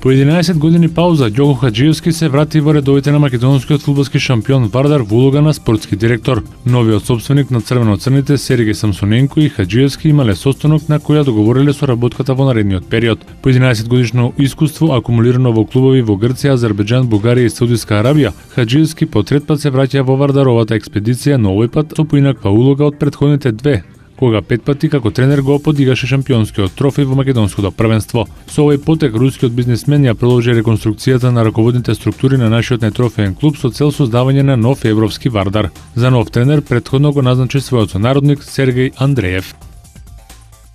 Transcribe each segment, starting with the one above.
По 11 години пауза, Ѓоко Хаџиевски се врати во редовите на македонскиот фудбалски шампион Вардар во улога на спортски директор. Новиот сопственик на црвено-црните Сергеј Самсоненко и Хаџиевски имале состанок на која договориле соработката во наредниот период. По 11 годишно искуство акумулирано во клубови во Грција, Азербеџан, Бугарија и Саудиска Арабија, Хаџиевски по трет пат се враќа во Вардаровата експедиција, но овој пат со поинаква улога од претходните две, кога 5 пати како тренер го подигаше шампионскиот трофеј во македонското првенство. Со овој потек рускиот бизнисмен ја продолжи реконструкцијата на раководните структури на нашиот најтрофеен клуб со цел создавање на нов европски Вардар. За нов тренер претходно го назначи својот сонародник Сергеј Андреев.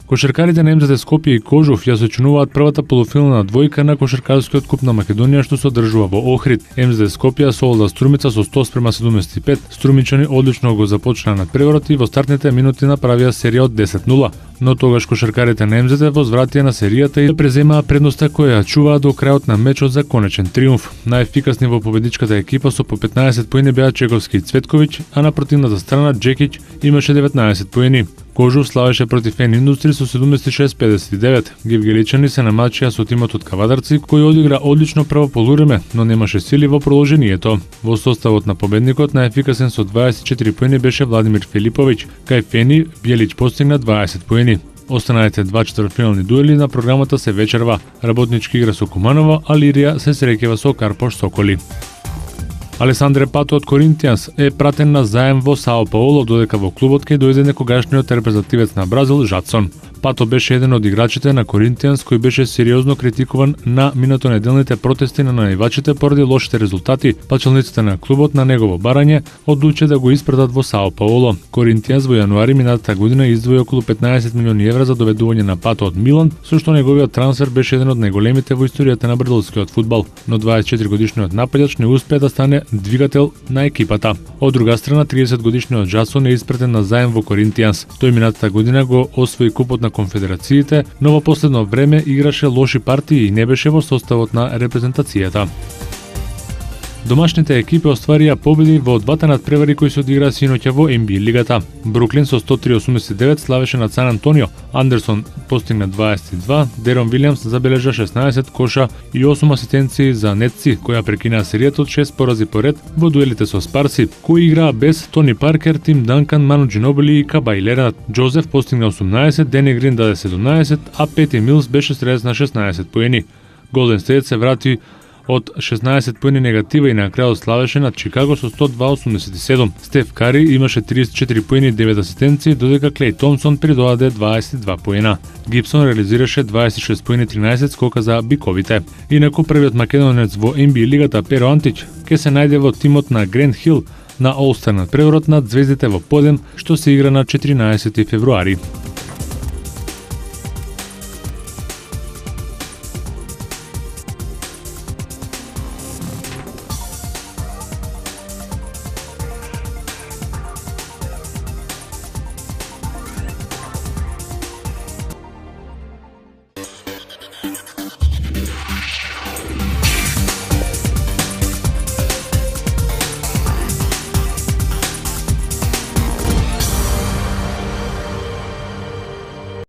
Кошаркарите на МЗД Скопје и Кожув ја сочинуваат првата полуфинална двојка на кошаркарскиот куп на Македонија што се одржува во Охрид. МЗД Скопје солда Струмица со 100:75. Струмичани одлично го започнаа надпреварот и во стартните минути направија серија од 10-0. Но тогаш кошаркарите на МЗД возвратија на серијата и преземаа предноста која ја чуваа до крајот на мечот за конечен триумф. Најефикасни во победичката екипа со по 15 поени беа Чековски и Цветковиќ, а на противната страна Джекиќ имаше 19 поени. Кожув славеше против Фен Индустри со 76-59. Гевгеличани се намачија со тимот од Кавадарци, кој одигра одлично прво полувреме, но немаше сили во продолжението. Во составот на победникот најефикасен со 24 поени беше Владимир Филиповиќ, кај Фени Бјелиќ постигна 20 поени. Останалите два четвртфинални дуели на програмата се вечерва. Работнички игра со Куманово, а Лирија се среќава со Карпош Соколи. Алесандре Пато од Коринтијанс е пратен на заем во Сао Пауло, додека во клубот ќе дојде некогашниот репрезентативец на Бразил Жадсон. Пато беше еден од играчите на Коринтијанс кој беше сериозно критикуван на минатонеделните протести на највачите поради лошите резултати. Пачалниците на клубот на негово барање одлучи да го испратат во Сао Пауло. Коринтијанс во јануари минатата година издвои околу 15 милиони евра за доведување на Пато од Милан, со што неговиот трансфер беше еден од најголемите во историјата на бразилскиот фудбал, но 24 годишниот напаѓач не успеа да стане двигател на екипата. Од друга страна, 30 годишниот Жадсон е испратен на заем во Коринтијанс. Тој минатата година го освои купот на конфедерациите, но во последно време играше лоши партии и не беше во составот на репрезентацијата. Домашните екипи остварија победи во двата надпревари кои се одиграа синоќа во NBA лигата. Бруклин со 103-89 славеше над Сан Антонио. Андерсон постигна 22, Дерон Вилијамс забележа 16 коша и 8 асистенции за Нетци, која прекинаа серијата од 6 порази поред во дуелите со Спарси, кои играа без Тони Паркер, Тим Данкан, Ману Џинобили и Кабај Лернат. Џозеф постигна 18, Дени Грин даде 17, а Пети Милс беше средец на 16 поени. Голден Стейт се врати од 16 поени негатива и на крајот славеше над Чикаго со 102-87. Стеф Кари имаше 34 поени и 9 асистенции, додека Клеј Томсон придодаде 22 поена. Гибсон реализираше 26 поени 13 скока за биковите. Инаку првиот македонец во NBA лигата Перо Антич ќе се најде во тимот на Грент Хил на All-Star надпреварот над звездите во Подем, што се игра на 14 февруари.